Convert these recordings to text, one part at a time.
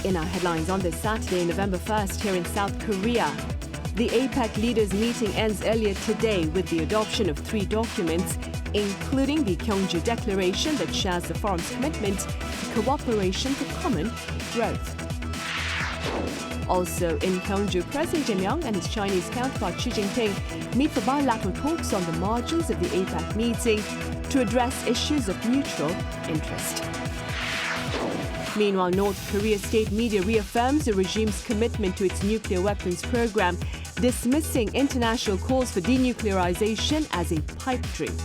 In our headlines on this Saturday, November 1st, here in South Korea, the APEC Leaders Meeting ends earlier today with the adoption of 3 documents, including the Gyeongju Declaration that shares the forum's commitment to cooperation for common growth. Also in Kyongju, President Jae-myung and his Chinese counterpart Xi Jinping meet for bilateral talks on the margins of the APEC meeting to address issues of mutual interest. Meanwhile, North Korea's state media reaffirms the regime's commitment to its nuclear weapons program, dismissing international calls for denuclearization as a pipe dream.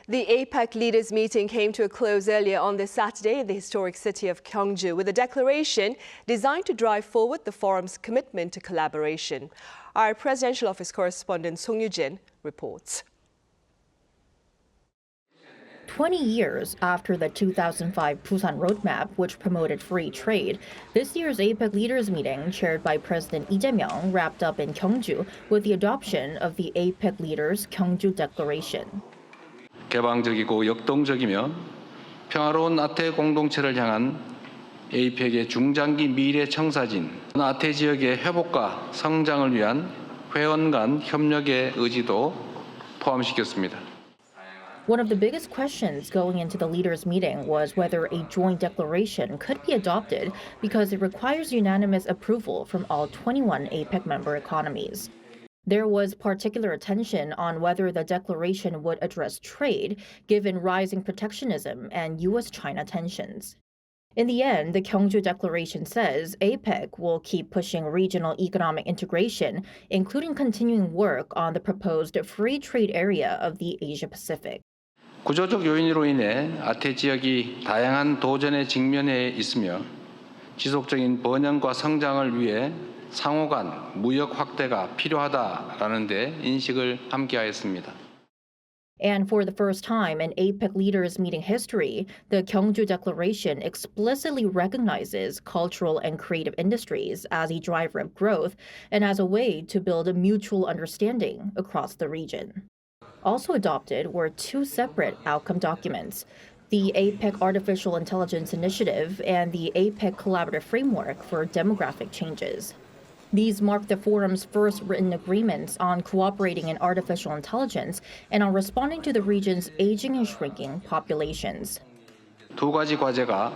The APEC Leaders Meeting came to a close earlier on this Saturday in the historic city of Kyongju with a declaration designed to drive forward the forum's commitment to collaboration. Our Presidential Office correspondent Song Yoo-jin reports. 20 years after the 2005 Busan Roadmap, which promoted free trade, this year's APEC Leaders Meeting, chaired by President Lee Jae-myung, wrapped up in Kyongju with the adoption of the APEC Leaders Gyeongju Declaration. 개방적이고 역동적이며 평화로운 아태 공동체를 향한 APEC의 중장기 미래 청사진, 아태 지역의 회복과 성장을 위한 회원 간 협력의 의지도 포함시켰습니다. One of the biggest questions going into the leaders' meeting was whether a joint declaration could be adopted because it requires unanimous approval from all 21 APEC member economies. There was particular attention on whether the declaration would address trade, given rising protectionism and U.S.-China tensions. In the end, the Gyeongju Declaration says APEC will keep pushing regional economic integration, including continuing work on the proposed free trade area of the Asia-Pacific. 구조적 요인으로 인해 아태 지역이 다양한 도전에 직면해 있으며 지속적인 번영과 성장을 위해 상호 간 무역 확대가 필요하다라는 데 인식을 함께하였습니다. And for the first time in APEC Leaders Meeting history, the Gyeongju Declaration explicitly recognizes cultural and creative industries as a driver of growth and as a way to build a mutual understanding across the region. Also adopted were 2 separate outcome documents: the APEC Artificial Intelligence Initiative and the APEC Collaborative Framework for Demographic Changes. These mark the forum's first written agreements on cooperating in artificial intelligence and on responding to the region's aging and shrinking populations. 2 가지 과제가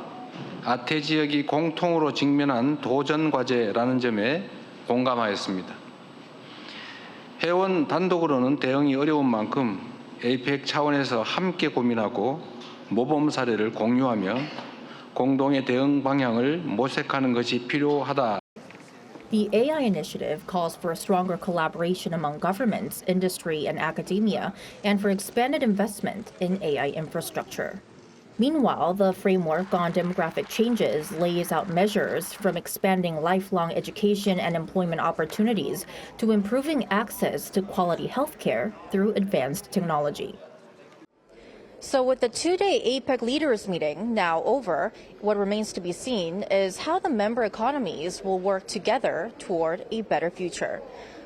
아태 지역이 공통으로 직면한 도전 과제라는 점에 공감하였습니다. 회원 단독으로는 대응이 어려운 만큼 APEC 차원에서 함께 고민하고 모범 사례를 공유하며 공동의 대응 방향을 모색하는 것이 필요하다. The AI initiative calls for stronger collaboration among governments, industry, and academia, and for expanded investment in AI infrastructure. Meanwhile, the framework on demographic changes lays out measures from expanding lifelong education and employment opportunities to improving access to quality healthcare through advanced technology. So with the 2-day APEC Leaders Meeting now over, what remains to be seen is how the member economies will work together toward a better future,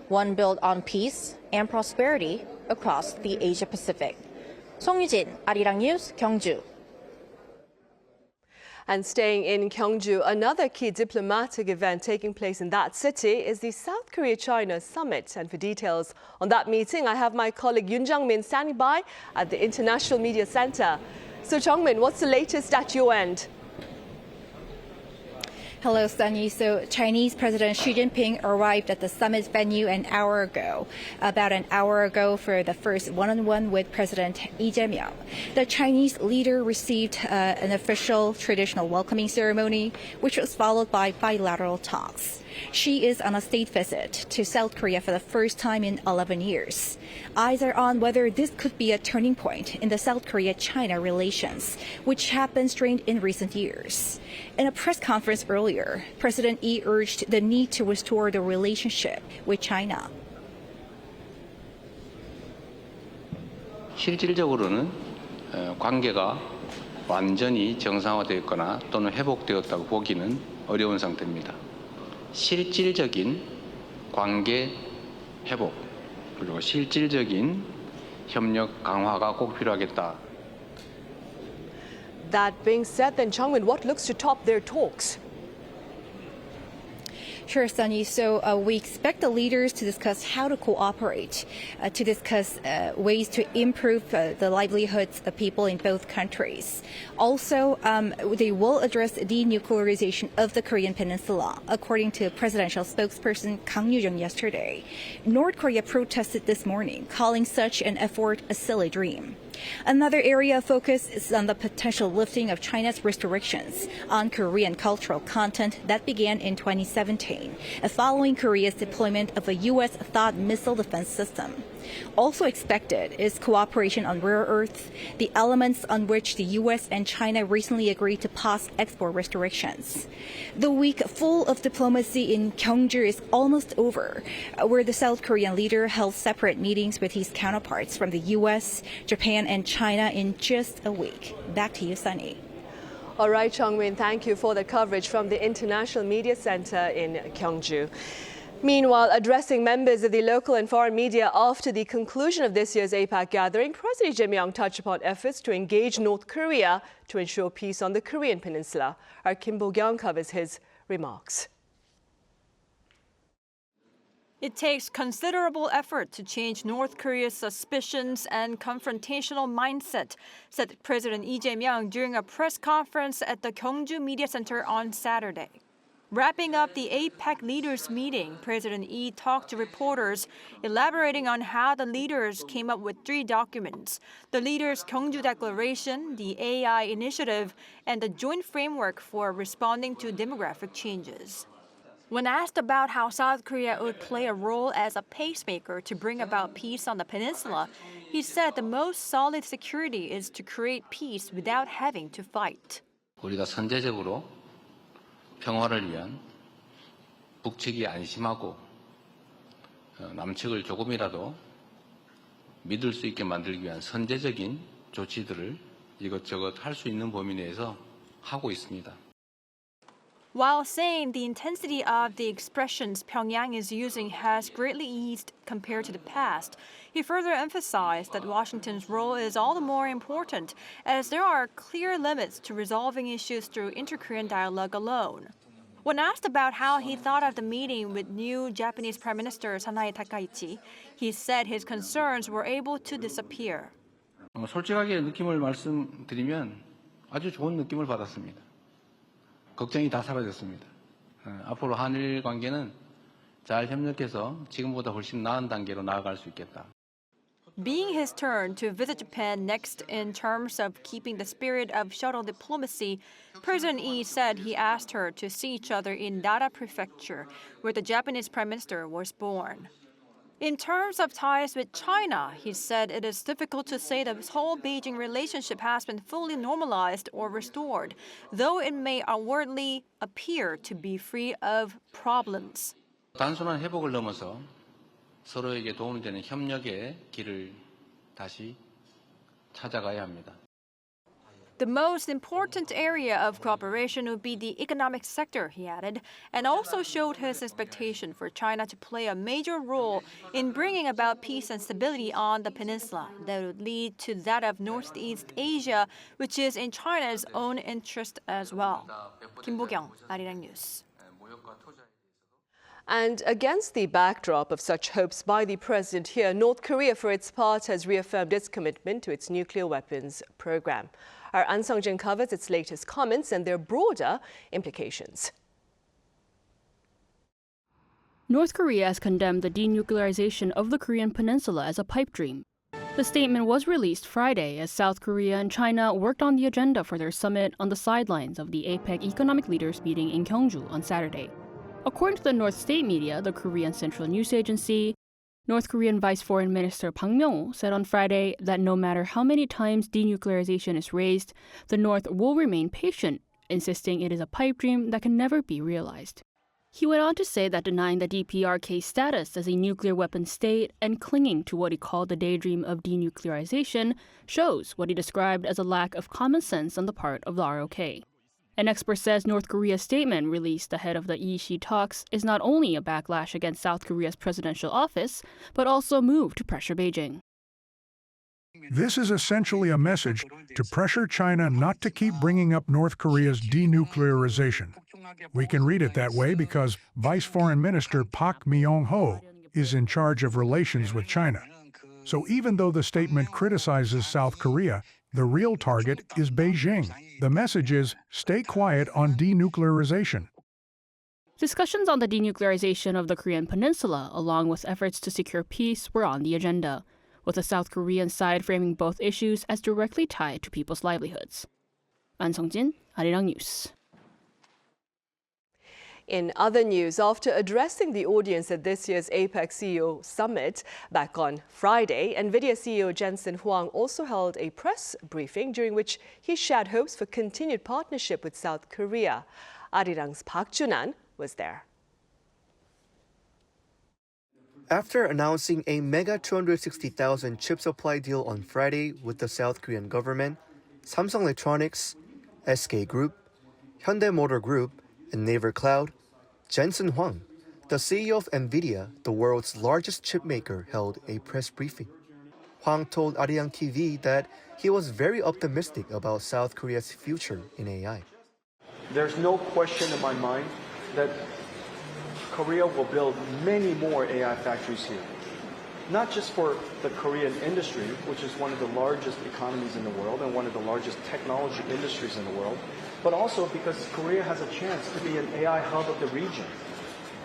one built on peace and prosperity across the Asia-Pacific. Song Yoo-jin, Arirang News, Kyongju. And staying in Kyongju, another key diplomatic event taking place in that city is the South Korea-China Summit. And for details on that meeting, I have my colleague Yoon Jung-min standing by at the International Media Center. So Jung-min, what's the latest at your end? Hello, Sunny. So Chinese President Xi Jinping arrived at the summit venue about an hour ago for the first one-on-one with President Lee Jae-myung. The Chinese leader received an official traditional welcoming ceremony, which was followed by bilateral talks. Xi is on a state visit to South Korea for the first time in 11 years. Eyes are on whether this could be a turning point in the South Korea-China relations, which have been strained in recent years. In a press conference earlier, President Lee urged the need to restore the relationship with China. 실질적으로는 관계가 완전히 정상화되었거나 또는 회복되었다고 보기는 어려운 상태입니다. 실질적인 관계 회복 그리고 실질적인 협력 강화가 꼭 필요하겠다. That being said, then Changmin, what looks to top their talks? Sure, Sunny. So we expect the leaders to discuss how to cooperate, to discuss ways to improve the livelihoods of people in both countries. Also, they will address denuclearization of the Korean Peninsula, according to presidential spokesperson Kyongju yesterday. North Korea protested this morning, calling such an effort a silly dream. Another area of focus is on the potential lifting of China's restrictions on Korean cultural content that began in 2017, following Korea's deployment of a U.S. THAAD missile defense system. Also expected is cooperation on rare earths, the elements on which the U.S. and China recently agreed to pause export restrictions. The week full of diplomacy in Kyongju is almost over, where the South Korean leader held separate meetings with his counterparts from the U.S., Japan, and China in just a week. Back to you, Sunny. All right, Changmin, thank you for the coverage from the International Media Center in Kyongju. Meanwhile, addressing members of the local and foreign media after the conclusion of this year's APEC gathering, President Lee Jae-myung touched upon efforts to engage North Korea to ensure peace on the Korean Peninsula. Our Kim Bo-kyung covers his remarks. It takes considerable effort to change North Korea's suspicions and confrontational mindset, said President Lee Jae-myung during a press conference at the Gyeongju Media Center on Saturday. Wrapping up the APEC Leaders Meeting, President Lee talked to reporters, elaborating on how the leaders came up with 3 documents: the leaders' Gyeongju Declaration, the AI Initiative, and the Joint Framework for Responding to Demographic Changes. When asked about how South Korea would play a role as a pacemaker to bring about peace on the peninsula, he said the most solid security is to create peace without having to fight. 우리가 선제적으로 평화를 위한 북측이 안심하고 남측을 조금이라도 믿을 수 있게 만들기 위한 선제적인 조치들을 이것저것 할 수 있는 범위 내에서 하고 있습니다. While saying the intensity of the expressions Pyongyang is using has greatly eased compared to the past, he further emphasized that Washington's role is all the more important as there are clear limits to resolving issues through inter-Korean dialogue alone. When asked about how he thought of the meeting with new Japanese Prime Minister Sanae Takaichi, he said his concerns were able to disappear. 솔직하게 느낌을 말씀드리면 아주 좋은 느낌을 받았습니다. 걱정이 다 사라졌습니다. 앞으로 한일 관계는 잘 협력해서 지금보다 훨씬 나은 단계로 나아갈 수 있겠다. Being his turn to visit Japan next in terms of keeping the spirit of shuttle diplomacy, President Lee said he asked her to see each other in Nara Prefecture, where the Japanese Prime Minister was born. In terms of ties with China, he said it is difficult to say the whole Beijing relationship has been fully normalized or restored, though it may outwardly appear to be free of problems. 단순한 회복을 넘어서 서로에게 도움이 되는 협력의 길을 다시 찾아가야 합니다. The most important area of cooperation would be the economic sector, he added, and also showed his expectation for China to play a major role in bringing about peace and stability on the peninsula that would lead to that of Northeast Asia, which is in China's own interest as well. Kim Bo-kyung, Arirang News. And against the backdrop of such hopes by the president here, North Korea, for its part, has reaffirmed its commitment to its nuclear weapons program. Our An Sung-jin covers its latest comments and their broader implications. North Korea has condemned the denuclearization of the Korean Peninsula as a pipe dream. The statement was released Friday as South Korea and China worked on the agenda for their summit on the sidelines of the APEC Economic Leaders Meeting in Kyongju on Saturday. According to the North State media, the Korean Central News Agency, North Korean Vice Foreign Minister Bang Myung-ho said on Friday that no matter how many times denuclearization is raised, the North will remain patient, insisting it is a pipe dream that can never be realized. He went on to say that denying the DPRK's status as a nuclear weapon state and clinging to what he called the daydream of denuclearization shows what he described as a lack of common sense on the part of the ROK. An expert says North Korea's statement released ahead of the Yi-Shi talks is not only a backlash against South Korea's presidential office, but also a move to pressure Beijing. This is essentially a message to pressure China not to keep bringing up North Korea's denuclearization. We can read it that way because Vice Foreign Minister Park Myung-ho is in charge of relations with China. So even though the statement criticizes South Korea, the real target is Beijing. The message is, stay quiet on denuclearization. Discussions on the denuclearization of the Korean Peninsula, along with efforts to secure peace, were on the agenda, with the South Korean side framing both issues as directly tied to people's livelihoods. An Sung-jin, Arirang News. In other news, after addressing the audience at this year's APEC CEO Summit back on Friday, NVIDIA CEO Jensen Huang also held a press briefing during which he shared hopes for continued partnership with South Korea. Arirang's Park Junan was there. After announcing a mega 260,000 chip supply deal on Friday with the South Korean government, Samsung Electronics, SK Group, Hyundai Motor Group, and Naver Cloud, Jensen Huang, the CEO of NVIDIA, the world's largest chip maker, held a press briefing. Huang told Arirang TV that he was very optimistic about South Korea's future in AI. There's no question in my mind that Korea will build many more AI factories here. Not just for the Korean industry, which is one of the largest economies in the world and one of the largest technology industries in the world, but also because Korea has a chance to be an AI hub of the region.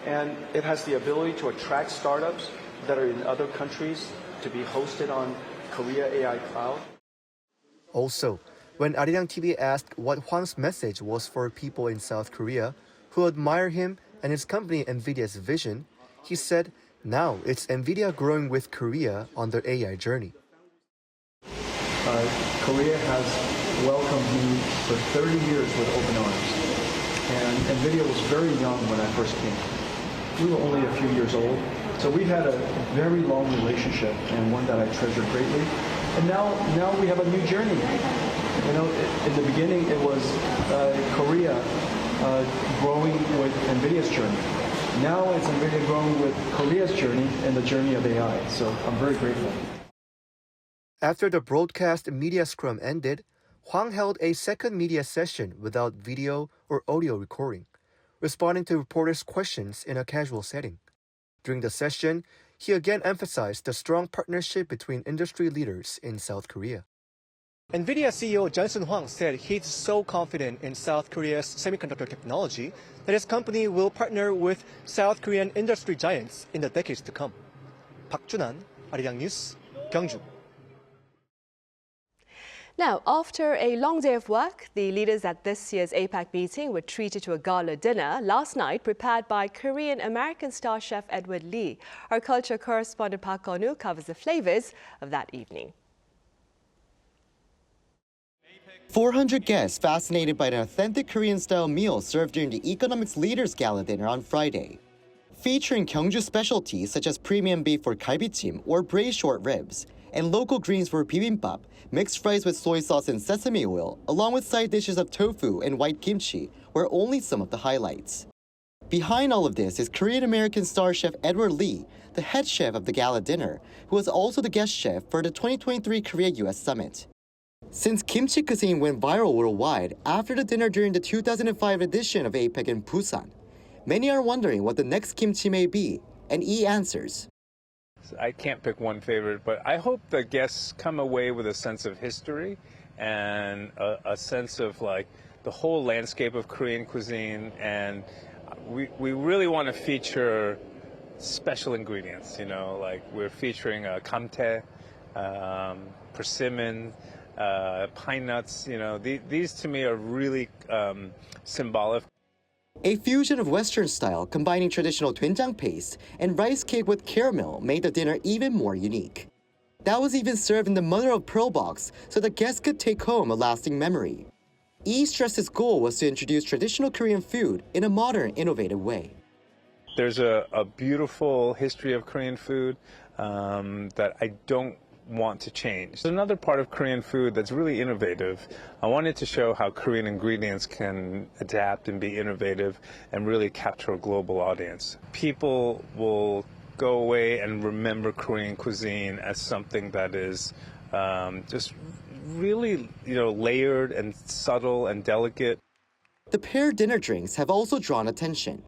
And it has the ability to attract startups that are in other countries to be hosted on Korea AI Cloud. Also, when Arirang TV asked what Huang's message was for people in South Korea who admire him and his company NVIDIA's vision, he said, now it's NVIDIA growing with Korea on their AI journey. Korea has welcomed me for 30 years with open arms. And NVIDIA was very young when I first came. We were only a few years old. So we've had a very long relationship and one that I treasure greatly. And now we have a new journey. You know, in the beginning it was Korea growing with NVIDIA's journey. Now it's NVIDIA growing with Korea's journey and the journey of AI. So I'm very grateful. After the broadcast media scrum ended, Huang held a second media session without video or audio recording, responding to reporters' questions in a casual setting. During the session, he again emphasized the strong partnership between industry leaders in South Korea. NVIDIA CEO Jensen Huang said he's so confident in South Korea's semiconductor technology that his company will partner with South Korean industry giants in the decades to come. Park Junan, Arirang News, Kyongju. Now, after a long day of work, the leaders at this year's APEC meeting were treated to a gala dinner last night prepared by Korean-American star chef Edward Lee. Our culture correspondent Park Eun-woo covers the flavors of that evening. 400 guests fascinated by an authentic Korean-style meal served during the Economics Leaders Gala Dinner on Friday. Featuring Kyongju specialties such as premium beef for galbichim or braised short ribs, and local greens for bibimbap, mixed rice with soy sauce and sesame oil, along with side dishes of tofu and white kimchi, were only some of the highlights. Behind all of this is Korean-American star chef Edward Lee, the head chef of the Gala Dinner, who was also the guest chef for the 2023 Korea-U.S. Summit. Since kimchi cuisine went viral worldwide after the dinner during the 2005 edition of APEC in Busan, many are wondering what the next kimchi may be, and Lee answers. I can't pick one favorite, but I hope the guests come away with a sense of history and a sense of like the whole landscape of Korean cuisine, and we really want to feature special ingredients, you know, like we're featuring kamtae, persimmon, pine nuts, you know, these to me are really symbolic. A fusion of Western style combining traditional doenjang paste and rice cake with caramel made the dinner even more unique. That was even served in the mother-of-pearl box so the guests could take home a lasting memory. Yi stressed his goal was to introduce traditional Korean food in a modern, innovative way. There's a beautiful history of Korean food that I don't want to change. There's another part of Korean food that's really innovative. I wanted to show how Korean ingredients can adapt and be innovative and really capture a global audience. People will go away and remember Korean cuisine as something that is just really, layered and subtle and delicate. The paired dinner drinks have also drawn attention.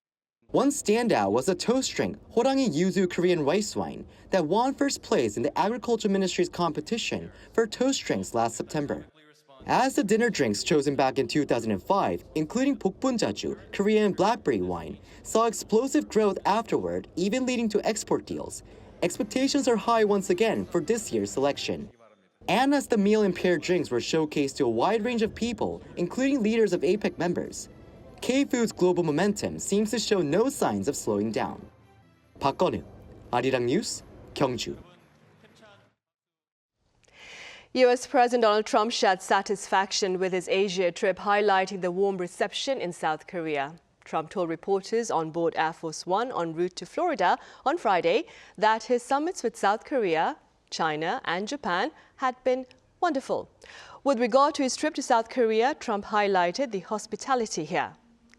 One standout was the toast drink, Horangi Yuzu Korean rice wine, that won first place in the Agriculture Ministry's competition for toast drinks last September. As the dinner drinks chosen back in 2005, including Bokbunjaju, Korean blackberry wine, saw explosive growth afterward, even leading to export deals, expectations are high once again for this year's selection. And as the meal and paired drinks were showcased to a wide range of people, including leaders of APEC members, K-Food's global momentum seems to show no signs of slowing down. 박건우, Arirang News, Kyongju. U.S. President Donald Trump shared satisfaction with his Asia trip, highlighting the warm reception in South Korea. Trump told reporters on board Air Force One en route to Florida on Friday that his summits with South Korea, China and Japan had been wonderful. With regard to his trip to South Korea, Trump highlighted the hospitality here.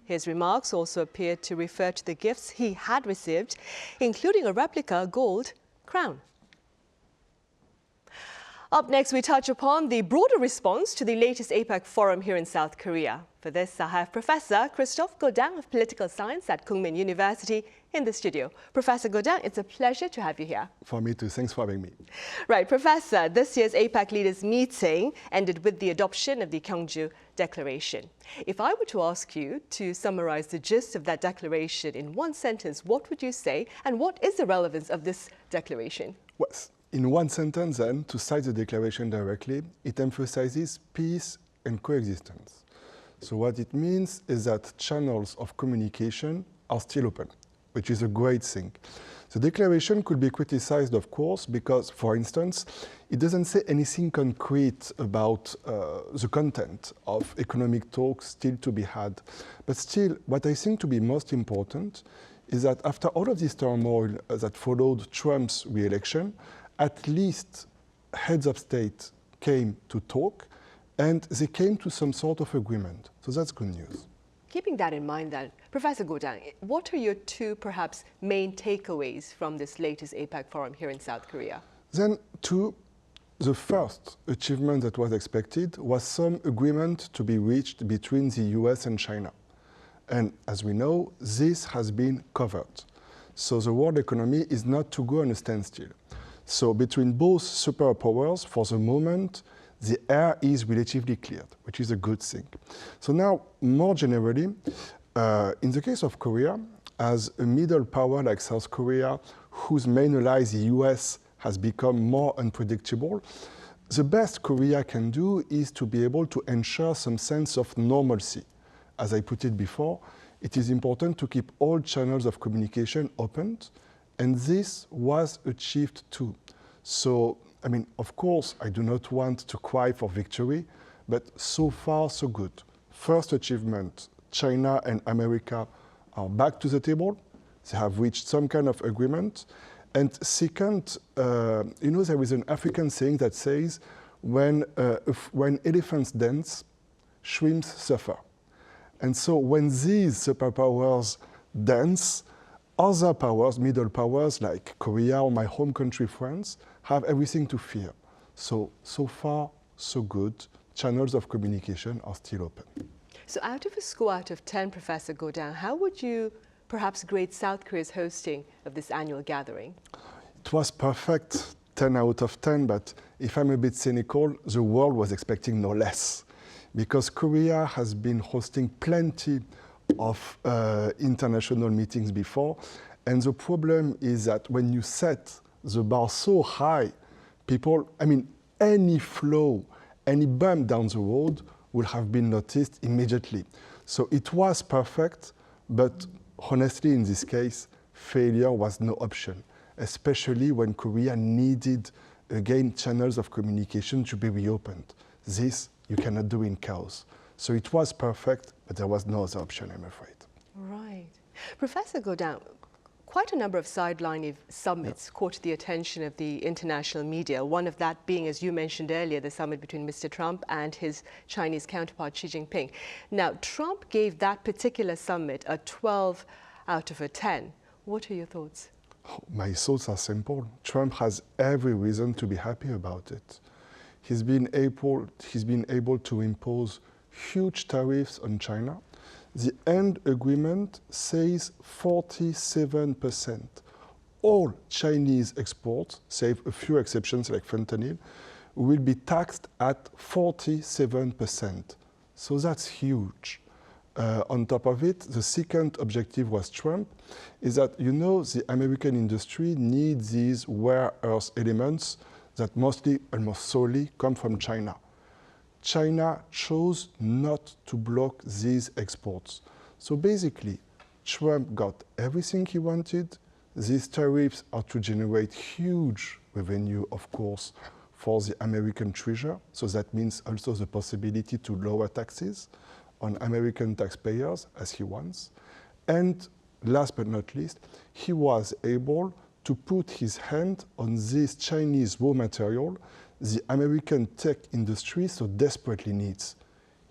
His remarks also appeared to refer to the gifts he had received, including a replica gold crown. Up next, we touch upon the broader response to the latest APEC forum here in South Korea. For this, I have Professor Christophe Godin of Political Science at Kookmin University in the studio. Professor Godin, it's a pleasure to have you here. For me too. Thanks for having me. Right, Professor, this year's APEC Leaders Meeting ended with the adoption of the Gyeongju Declaration. If I were to ask you to summarize the gist of that declaration in one sentence, what would you say, and what is the relevance of this declaration? Well, in one sentence, then, to cite the declaration directly, it emphasizes peace and coexistence. So what it means is that channels of communication are still open, which is a great thing. The declaration could be criticized, of course, because, for instance, it doesn't say anything concrete about the content of economic talks still to be had. But still, what I think to be most important is that after all of this turmoil that followed Trump's re-election, at least heads of state came to talk, and they came to some sort of agreement. So that's good news. Keeping that in mind then, Professor Godin, what are your two perhaps main takeaways from this latest APEC forum here in South Korea? Then the first achievement that was expected was some agreement to be reached between the US and China. And as we know, this has been covered. So the world economy is not to go on a standstill. So between both superpowers, for the moment, the air is relatively cleared, which is a good thing. So now, more generally, in the case of Korea, as a middle power like South Korea, whose main ally, the US, has become more unpredictable, the best Korea can do is to be able to ensure some sense of normalcy. As I put it before, it is important to keep all channels of communication open, and this was achieved too. So, I mean, of course, I do not want to cry for victory, but so far, so good. First achievement, China and America are back to the table. They have reached some kind of agreement. And second, there is an African saying that says, when elephants dance, shrimps suffer. And so when these superpowers dance, other powers, middle powers like Korea or my home country, France, have everything to fear. So far, so good. Channels of communication are still open. So out of a score out of 10, Professor Godin, how would you perhaps grade South Korea's hosting of this annual gathering? It was perfect, 10 out of 10, but if I'm a bit cynical, the world was expecting no less. Because Korea has been hosting plenty of international meetings before. And the problem is that when you set the bar so high, people, any flow, any bump down the road will have been noticed immediately. So it was perfect, but honestly, in this case, failure was no option, especially when Korea needed, again, channels of communication to be reopened. This you cannot do in chaos. So it was perfect, but there was no other option, I'm afraid. Right. Professor Godin, quite a number of sideline summits caught the attention of the international media, one of that being, as you mentioned earlier, the summit between Mr. Trump and his Chinese counterpart Xi Jinping. Now, Trump gave that particular summit a 12 out of a 10. What are your thoughts? My thoughts are simple. Trump has every reason to be happy about it. He's been able to impose huge tariffs on China. The end agreement says 47%. All Chinese exports, save a few exceptions like fentanyl, will be taxed at 47%. So that's huge. On top of it, the second objective was Trump, is that, you know, the American industry needs these rare earth elements that mostly, almost solely, come from China. China chose not to block these exports. So basically, Trump got everything he wanted. These tariffs are to generate huge revenue, of course, for the American treasury. So that means also the possibility to lower taxes on American taxpayers, as he wants. And last but not least, he was able to put his hand on this Chinese raw material the American tech industry so desperately needs.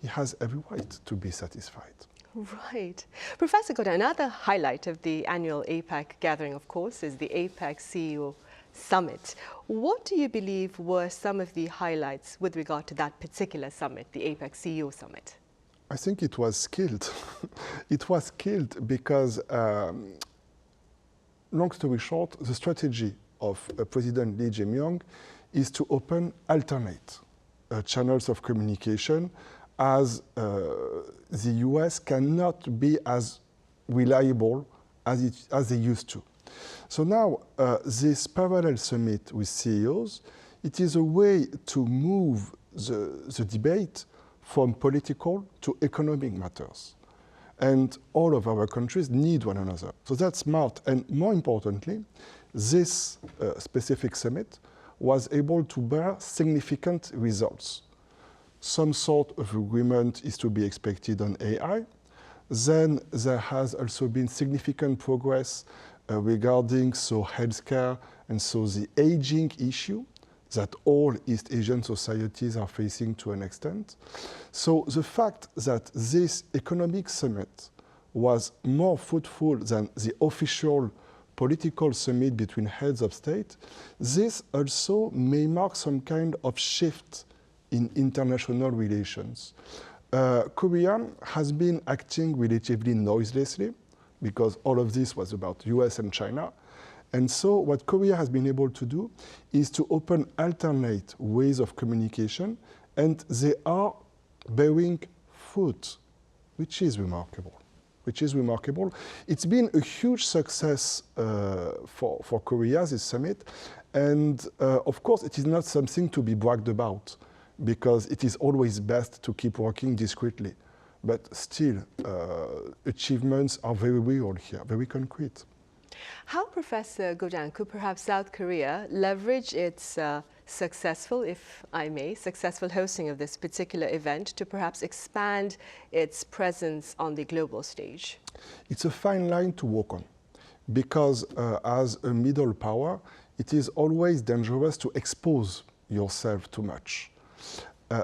He has every right to be satisfied. Right. Professor Godin, another highlight of the annual APEC gathering, of course, is the APEC CEO Summit. What do you believe were some of the highlights with regard to that particular summit, the APEC CEO Summit? I think it was skilled. It was skilled because, long story short, the strategy of President Lee Jae-myung is to open alternate channels of communication, as the US cannot be as reliable as they used to. So now, this parallel summit with CEOs, it is a way to move the debate from political to economic matters. And all of our countries need one another. So that's smart. And more importantly, this specific summit was able to bear significant results. Some sort of agreement is to be expected on AI. Then there has also been significant progress regarding healthcare and the aging issue that all East Asian societies are facing to an extent. So the fact that this economic summit was more fruitful than the official political summit between heads of state, this also may mark some kind of shift in international relations. Korea has been acting relatively noiselessly because all of this was about US and China. And so what Korea has been able to do is to open alternate ways of communication, and they are bearing fruit, which is remarkable. It's been a huge success for Korea, this summit. And of course, it is not something to be bragged about, because it is always best to keep working discreetly. But still, achievements are very real here, very concrete. How, Professor Godin, could perhaps South Korea leverage its successful hosting of this particular event to perhaps expand its presence on the global stage? It's a fine line to walk on, because as a middle power, it is always dangerous to expose yourself too much.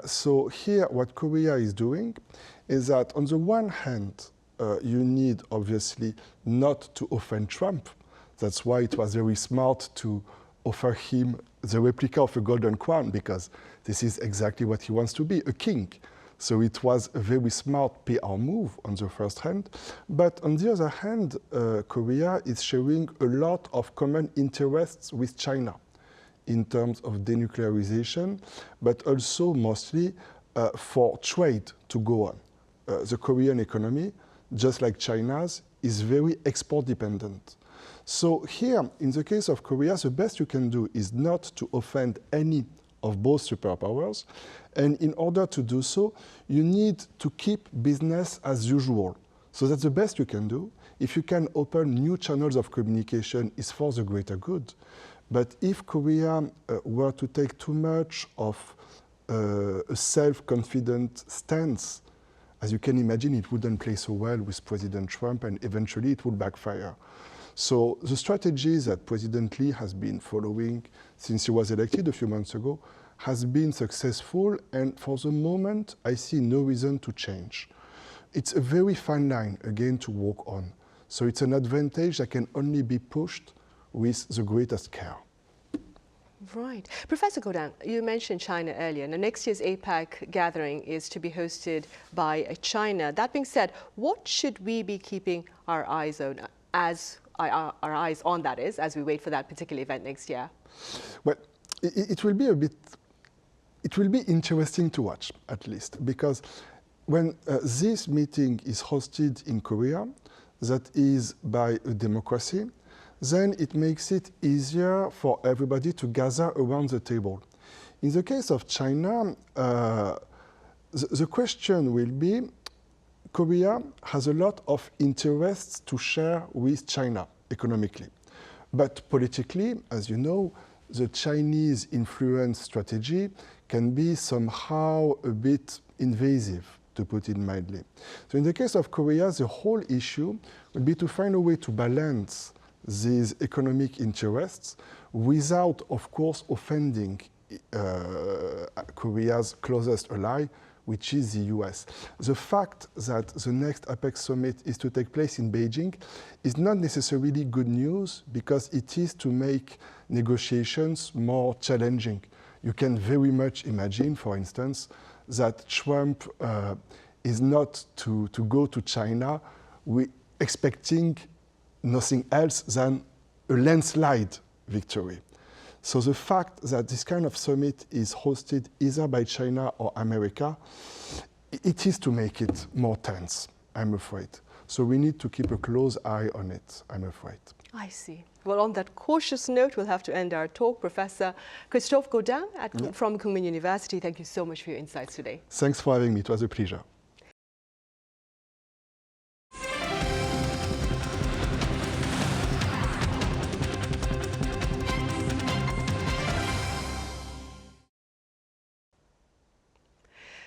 So here, what Korea is doing is that, on the one hand, you need, obviously, not to offend Trump. That's why it was very smart to offer him the replica of a golden crown, because this is exactly what he wants to be, a king. So it was a very smart PR move on the first hand. But on the other hand, Korea is sharing a lot of common interests with China in terms of denuclearization, but also mostly for trade to go on. The Korean economy, just like China's, is very export dependent. So here, in the case of Korea, the best you can do is not to offend any of both superpowers. And in order to do so, you need to keep business as usual. So that's the best you can do. If you can open new channels of communication, it's for the greater good. But if Korea were to take too much of a self-confident stance, as you can imagine, it wouldn't play so well with President Trump, and eventually it would backfire. So the strategies that President Lee has been following since he was elected a few months ago has been successful, and for the moment, I see no reason to change. It's a very fine line, again, to walk on. So it's an advantage that can only be pushed with the greatest care. Right. Professor Godin, you mentioned China earlier. Now, next year's APEC gathering is to be hosted by China. That being said, what should we be keeping our eyes on, as we wait for that particular event next year? Well, it will be interesting to watch, at least, because when this meeting is hosted in Korea, that is by a democracy, then it makes it easier for everybody to gather around the table. In the case of China, the question will be, Korea has a lot of interests to share with China economically. But politically, as you know, the Chinese influence strategy can be somehow a bit invasive, to put it mildly. So in the case of Korea, the whole issue would be to find a way to balance these economic interests without, of course, offending Korea's closest ally, which is the US. The fact that the next APEC summit is to take place in Beijing is not necessarily good news, because it is to make negotiations more challenging. You can very much imagine, for instance, that Trump is not to go to China expecting nothing else than a landslide victory. So the fact that this kind of summit is hosted either by China or America, it is to make it more tense, I'm afraid. So we need to keep a close eye on it, I'm afraid. I see. Well, on that cautious note, we'll have to end our talk. Professor Christophe Godin from Kookmin University, thank you so much for your insights today. Thanks for having me. It was a pleasure.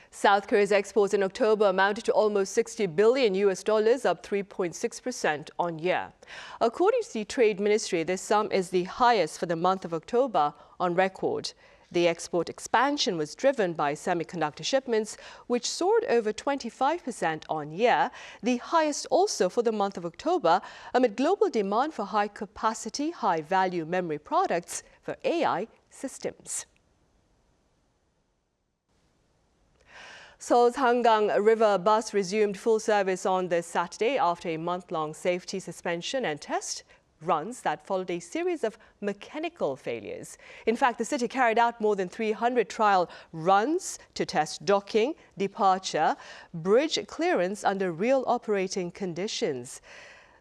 South Korea's exports in October amounted to almost $60 billion, up 3.6% on year. According to the Trade Ministry, this sum is the highest for the month of October on record. The export expansion was driven by semiconductor shipments, which soared over 25% on year, the highest also for the month of October, amid global demand for high-capacity, high-value memory products for AI systems. Seoul's Hangang River Bus resumed full service on this Saturday after a month-long safety suspension and test runs that followed a series of mechanical failures. In fact, the city carried out more than 300 trial runs to test docking, departure, bridge clearance under real operating conditions.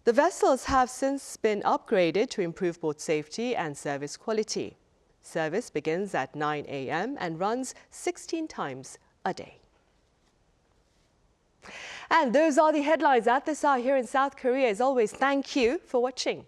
The vessels have since been upgraded to improve both safety and service quality. Service begins at 9 a.m. and runs 16 times a day. And those are the headlines at this hour here in South Korea. As always, thank you for watching.